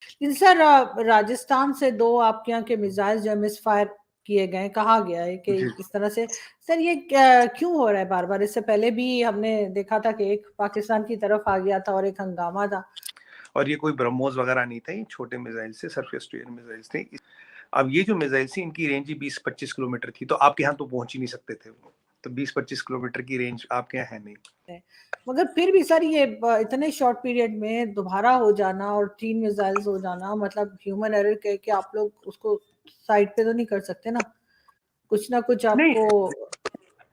लेकिन सर राजस्थान से 2 आपके यहाँ के मिसाइल जो है मिसफायर किए गए, कहा गया है कि जी। इस तरह से। सर ये क्यों हो रहा है बार-बार? इससे पहले भी हमने देखा था कि एक पाकिस्तान की तरफ आ गया था और एक हंगामा था। और ये कोई ब्रह्मोस वगैरह नहीं था, ये छोटे मिसाइल से सरफेस टू एयर मिसाइल्स थे। अब ये जो मिसाइल थी इनकी रेंज ही 20-25 किलोमीटर थी, तो आपके यहाँ तो पहुंच ही नहीं सकते थे वो। तो 20-25 किलोमीटर की रेंज आपके यहाँ है नहीं। मगर फिर भी सर ये इतने शॉर्ट पीरियड में दोबारा हो जाना और 3 मिसाइल्स हो जाना, मतलब ह्यूमन एरर कह के आप लोग उसको साइड पे तो नहीं कर सकते ना? कुछ ना कुछ नहीं, आपको।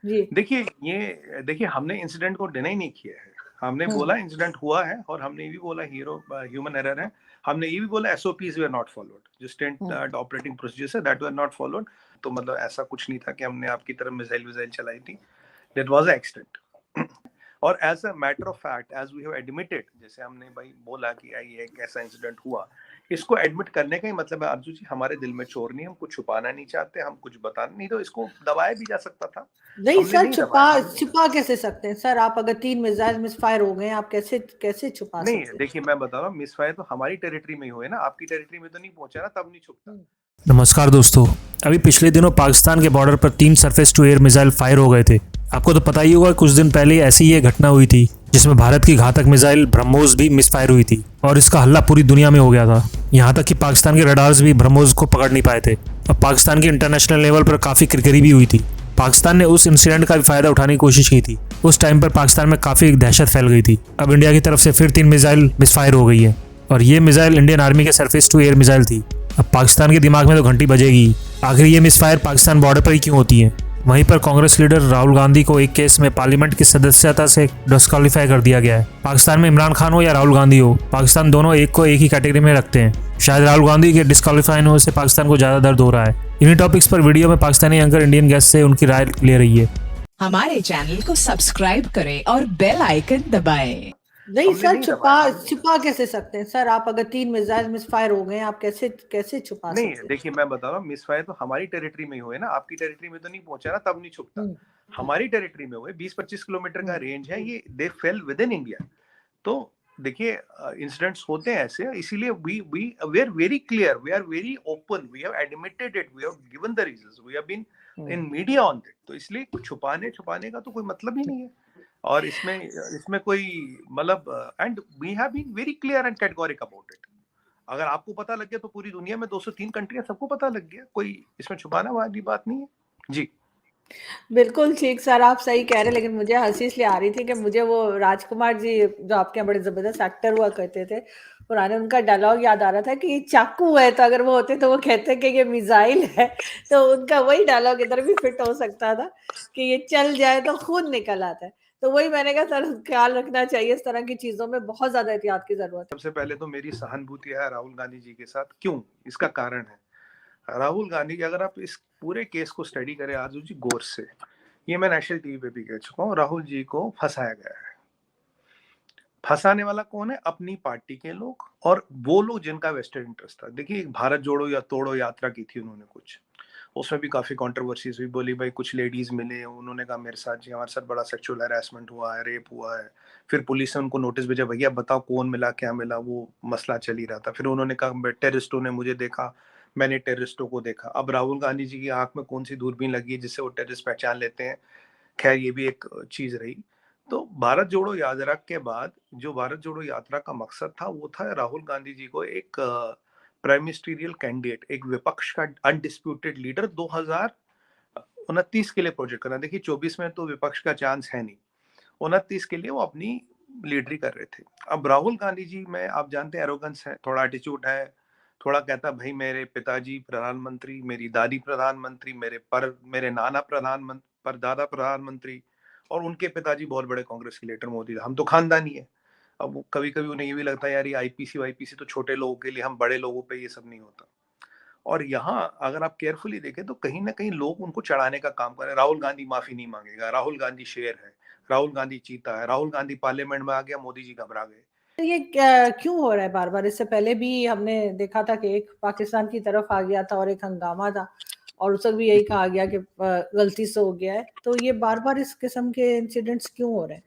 जी। देखिए हमने इंसिडेंट को डिनाई नहीं किया है। हमने बोला इंसिडेंट हुआ है और हमने ये भी बोला ह्यूमन एरर है। हमने ये भी बोला एसओपीज वर नॉट फॉलोड, जो स्टैंडर्ड ऑपरेटिंग प्रोसीजर्स है दैट वर नॉट फॉलोड। तो मतलब ऐसा कुछ नहीं था कि हमने आपकी तरफ मिसाइल चलाई थी। That was accident. और as a matter of fact as we have admitted, जैसे हमने भाई बोला कि ये एक ऐसा इंसिडेंट हुआ, इसको एडमिट करने का ही मतलब है अर्जुन जी हमारे दिल में चोर नहीं, हम कुछ छुपाना नहीं चाहते, हम कुछ बताना नहीं, तो इसको दबाया भी जा सकता था। नहीं हमने सर, नहीं छुपा दबाया। हम छुपा कैसे सकते हैं सर? आप अगर 3 मिसाइल मिसफायर हो गए, आप कैसे कैसे छुपा नहीं, सकते देखिए मैं बता रहा हूँ, मिसफायर तो हमारी टेरिटरी में ही हुए ना, आपकी टेरिटरी में तो नहीं पहुंचा ना, तब नहीं छुपता। नमस्कार दोस्तों। अभी पिछले दिनों पाकिस्तान के बॉर्डर पर 3 surface to air missile fire हो गए थे। आपको तो पता ही होगा, कुछ दिन पहले ऐसी ही एक घटना हुई थी जिसमें भारत की घातक मिसाइल ब्रह्मोस भी मिसफायर हुई थी और इसका हल्ला पूरी दुनिया में हो गया था। यहाँ तक कि पाकिस्तान के रडार्स भी ब्रह्मोस को पकड़ नहीं पाए थे और पाकिस्तान की इंटरनेशनल लेवल पर काफी किरकिरी भी हुई थी। पाकिस्तान ने उस इंसिडेंट का भी फायदा उठाने की कोशिश की थी। उस टाइम पर पाकिस्तान में काफी दहशत फैल गई थी। अब इंडिया की तरफ से फिर 3 मिसाइल मिसफायर हो गई है और ये मिसाइल इंडियन आर्मी के सरफेस टू एयर मिसाइल थी। अब पाकिस्तान के दिमाग में तो घंटी बजेगी, आखिर ये मिसफायर पाकिस्तान बॉर्डर पर ही क्यों होती है। वहीं पर कांग्रेस लीडर राहुल गांधी को एक केस में पार्लियामेंट की सदस्यता से डिस्क्वालीफाई कर दिया गया है। पाकिस्तान में इमरान खान हो या राहुल गांधी हो, पाकिस्तान दोनों एक को एक ही कैटेगरी में रखते हैं। शायद राहुल गांधी के डिस्क्वालीफाई होने से पाकिस्तान को ज्यादा दर्द हो रहा है। इन्हीं टॉपिक्स पर वीडियो में पाकिस्तानी एंकर इंडियन गेस्ट से उनकी राय ले रही है। हमारे चैनल को सब्सक्राइब करें और बेल आइकन दबाएं। नहीं हमने सर, नहीं छुपा दबाया। छुपा कैसे सकते हैं सर? आप अगर 3 मिसाइल मिसफायर हो गए, आप कैसे कैसे छुपा नहीं, सकते हैं? देखिए मैं बता रहा हूँ, मिसफायर तो हमारी टेरिटरी में ही हुए ना, आपकी टेरिटरी में तो नहीं पहुंचा ना, तब नहीं छुपता। हमारी टेरिटरी में हुए, 20-25 किलोमीटर का रेंज है, ये they fell within India. तो देखिए इंसिडेंट्स होते हैं ऐसे, इसीलिए we are very clear, we are very open, we have admitted it, we have given the reasons, we have been in media on it. तो इसलिए कुछ छुपाने का तो कोई मतलब ही नहीं है। और इसमें कोई मतलब and we have been very clear and categoric about it. अगर आपको पता लग गया तो पूरी दुनिया में 203 कंट्री है, सबको पता लग गया, कोई इसमें छुपाना वाली बात नहीं है। जी। बिल्कुल ठीक सर, आप सही कह रहे हैं, लेकिन मुझे हंसी इसलिए आ रही थी कि मुझे वो राजकुमार जी जो आपके यहाँ बड़े जबरदस्त एक्टर हुआ करते थे पुराने, उनका डायलॉग याद आ रहा था कि ये चाकू है, तो अगर वो होते तो वो कहते कि ये मिसाइल है। तो उनका वही डायलॉग इधर भी फिट हो सकता था कि ये चल जाए तो खून निकल आता है। तो वही मैंने कहा सर, ख्याल रखना चाहिए, इस तरह की चीजों में बहुत ज्यादा एहतियात की जरूरत है। सबसे पहले तो मेरी सहानुभूति है राहुल गांधी जी के साथ। क्यों? इसका कारण है राहुल गांधी की, अगर आप इस पूरे केस को स्टडी करें आजू जी गौर से, ये मैं नेशनल टीवी पे भी कह चुका हूँ, राहुल जी को फंसाया गया है। फंसाने वाला कौन है? अपनी पार्टी के लोग और वो लोग जिनका वेस्टेड इंटरेस्ट था। देखिए भारत जोड़ो या तोड़ो यात्रा की थी उन्होंने कुछ, उसमें भी काफी कंट्रोवर्सीज हुई। बोली भाई कुछ लेडीज मिले, उन्होंने कहा मेरे साथ जी हमारे साथ बड़ा सेक्सुअल हैरेसमेंट हुआ है, रेप हुआ है। फिर पुलिस ने उनको नोटिस भेजा, भैया बताओ कौन मिला क्या मिला, वो मसला चल ही रहा था। फिर उन्होंने कहा टेररिस्टों ने मुझे देखा, मैंने टेररिस्टों को देखा। अब राहुल गांधी जी की आंख में कौन सी दूरबीन लगी है जिससे वो टेररिस्ट पहचान लेते हैं? खैर ये भी एक चीज रही। तो भारत जोड़ो यात्रा के बाद जो भारत जोड़ो यात्रा का मकसद था वो था राहुल गांधी जी को एक प्राइम मिनिस्टीरियल कैंडिडेट, एक विपक्ष का अनडिस्प्यूटेड लीडर 2029 के लिए प्रोजेक्ट करना। देखिए 24 में तो विपक्ष का चांस है नहीं, 29 के लिए वो अपनी लीडरी कर रहे थे। अब राहुल गांधी जी में आप जानते हैं एरोगेंस है, थोड़ा एटीट्यूड है, थोड़ा कहता भाई मेरे पिताजी प्रधानमंत्री, मेरी दादी प्रधानमंत्री, मेरे नाना प्रधानमंत्री, परदादा प्रधानमंत्री, और उनके पिताजी बहुत बड़े कांग्रेस के लीडर मोदी, हम तो खानदानी है। अब वो कभी कभी उन्हें ये भी लगता है यार ये आईपीसी वाईपीसी तो छोटे लोगों के लिए, हम बड़े लोगों पे ये सब नहीं होता। और यहाँ अगर आप केयरफुली देखें तो कहीं ना कहीं लोग उनको चढ़ाने का काम कर रहे हैं। राहुल गांधी माफी नहीं मांगेगा, राहुल गांधी शेर है, राहुल गांधी चीता है, राहुल गांधी पार्लियामेंट में आ गया, मोदी जी घबरा गए। तो ये क्यों हो रहा है बार-बार? इससे पहले भी हमने देखा था कि एक पाकिस्तान की तरफ आ गया था और एक हंगामा था और उस वक़्त भी यही कहा गया कि गलती से हो गया है। तो ये बार-बार इस किस्म के इंसिडेंट्स क्यों हो रहे हैं?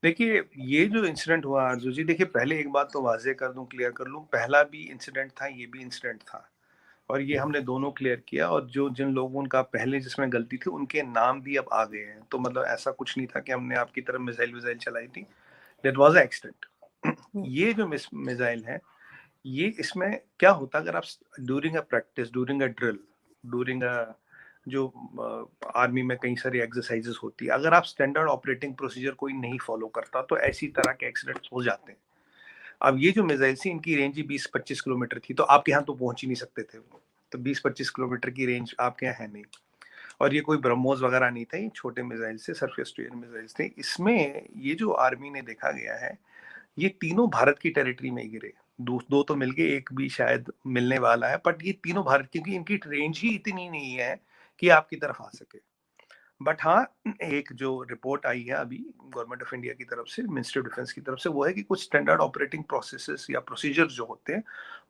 देखिए ये जो इंसिडेंट हुआ आरजू जी, देखिए पहले एक बात तो वाजे कर दूं, क्लियर कर लूं, पहला भी इंसिडेंट था, ये भी इंसिडेंट था, और ये हमने दोनों क्लियर किया, और जो जिन लोगों का पहले जिसमें गलती थी उनके नाम भी अब आ गए हैं। तो मतलब ऐसा कुछ नहीं था कि हमने आपकी तरफ मिसाइल विसाइल चलाई थी, दैट वाज एक्सीडेंट। ये जो मिसाइल है, ये इसमें क्या होता अगर आप during a practice, during a drill, during a जो आर्मी में कई सारी एक्सरसाइजेस होती है, अगर आप स्टैंडर्ड ऑपरेटिंग प्रोसीजर कोई नहीं फॉलो करता तो ऐसी तरह के एक्सीडेंट्स हो जाते हैं। अब ये जो मिसाइल थी, इनकी रेंज ही 20-25 किलोमीटर थी, तो आपके यहाँ तो पहुंच ही नहीं सकते थे वो, तो 20-25 किलोमीटर की रेंज आपके यहाँ है नहीं। और ये कोई ब्रह्मोस वगैरह नहीं था, ये छोटे मिसाइल से, सरफेस टू एयर मिसाइल्स थे। इसमें ये जो आर्मी ने देखा गया है, ये तीनों भारत की टेरिटरी में गिरे, दो तो मिल गए, एक भी शायद मिलने वाला है, बट ये तीनों भारत, क्योंकि इनकी रेंज ही इतनी नहीं है कि आपकी तरफ आ सके। बट हाँ, एक जो रिपोर्ट आई है अभी गवर्नमेंट ऑफ इंडिया की तरफ से, मिनिस्ट्री ऑफ डिफेंस की तरफ से, वो है कि कुछ स्टैंडर्ड ऑपरेटिंग प्रोसेसेस या प्रोसीजर्स जो होते हैं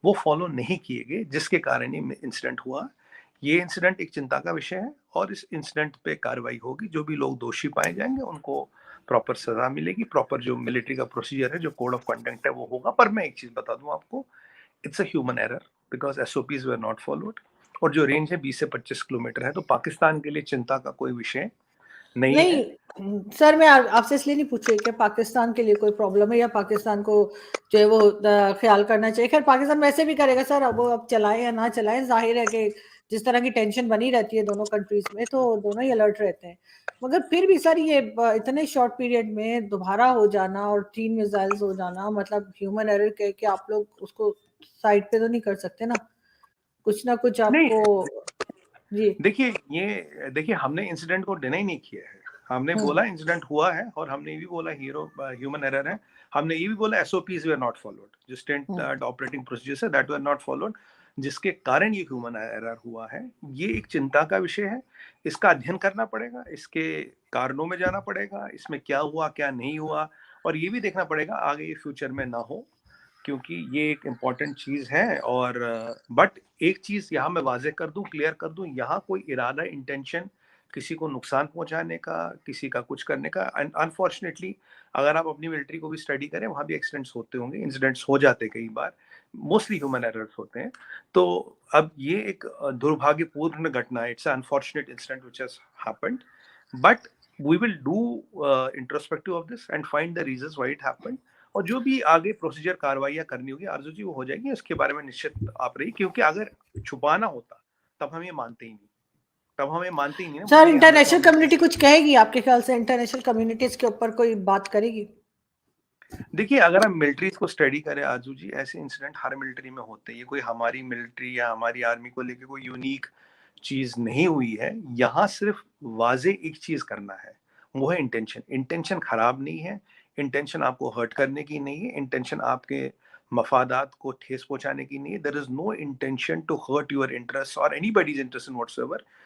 वो फॉलो नहीं किए गए, जिसके कारण ये इंसिडेंट हुआ। ये इंसिडेंट एक चिंता का विषय है, और इस इंसिडेंट पे कार्रवाई होगी, जो भी लोग दोषी पाए जाएंगे उनको प्रॉपर सजा मिलेगी, प्रॉपर जो मिलिट्री का प्रोसीजर है, जो कोड ऑफ कंडक्ट है वो होगा। पर मैं एक चीज बता दूं आपको, it's a human error, because SOPs were not followed, और जो रेंज है 20 से 25 किलोमीटर है, तो पाकिस्तान के लिए चिंता का कोई विषय नहीं है। नहीं सर, मैं आपसे इसलिए नहीं पूछ रही कि पाकिस्तान के लिए कोई प्रॉब्लम है या पाकिस्तान को जो है वो ख्याल करना चाहिए। खैर पाकिस्तान वैसे भी करेगा सर, अब वो अब चलाए या ना चलाए, जाहिर है कि जिस तरह की टेंशन बनी रहती है दोनों कंट्रीज में, तो दोनों ही अलर्ट रहते हैं। मगर फिर भी सर ये इतने शॉर्ट पीरियड में दोबारा हो जाना और 3 मिसाइल्स हो जाना, मतलब ह्यूमन एरर कह के आप लोग उसको साइड पे तो नहीं कर सकते ना, कुछ ना कुछ नहीं, आपको। जी देखिए हमने इंसिडेंट को डिनाई नहीं किया है, हमने बोला इंसिडेंट हुआ है, और हमने ये भी बोला ह्यूमन एरर है, हमने ये भी बोला एसओपीज वर नॉट फॉलोड, जो स्टैंडर्ड ऑपरेटिंग प्रोसीजर्स है दैट वर नॉट फॉलोड, जिसके कारण ये ह्यूमन एरर हुआ है। ये एक चिंता का विषय है, इसका अध्ययन करना पड़ेगा, इसके कारणों में जाना पड़ेगा, इसमें क्या हुआ क्या नहीं हुआ, और ये भी देखना पड़ेगा आगे ये फ्यूचर में ना हो, क्योंकि ये एक इम्पॉर्टेंट चीज है। और बट एक चीज यहाँ मैं वाजे कर दूं, क्लियर कर दूं, यहाँ कोई इरादा, इंटेंशन किसी को नुकसान पहुंचाने का, किसी का कुछ करने का, अनफॉर्चुनेटली अगर आप अपनी मिलिट्री को भी स्टडी करें, वहां भी एक्सीडेंट्स होते होंगे, इंसिडेंट्स हो जाते कई बार, मोस्टली ह्यूमन एरर्स होते हैं। तो अब ये एक दुर्भाग्यपूर्ण घटना है, it's unfortunate incident which has happened, but we will do introspective of this and find the reasons why it happened, और जो भी आगे प्रोसीजर कार्रवाइयां करनी होगी आरजू जी वो हो जाएगी, उसके बारे में निश्चित आप रही, क्योंकि अगर छुपाना होता तब हम ये मानते ही नहीं, तब हम ये मानते ही नहीं ना। सर इंटरनेशनल कम्युनिटी कुछ कहेगी आपके ख्याल से, इंटरनेशनल कम्युनिटीज के ऊपर कोई बात करेगी? देखिए अगर हम मिलिट्रीज को स्टडी करें आजू जी, ऐसे इंसिडेंट हर मिलिट्री में होते हैं, ये कोई हमारी मिलिट्री या हमारी आर्मी को लेके कोई यूनिक चीज नहीं हुई है। यहाँ सिर्फ वाजे एक चीज करना है, वो है इंटेंशन। इंटेंशन खराब नहीं है, इंटेंशन आपको हर्ट करने की नहीं है, इंटेंशन आपके मफादात को ठेस पहुंचाने की नहीं है। There is no intention to hurt your interest और एनीबॉडीज इंटरेस्ट इन व्हाटसोएवर।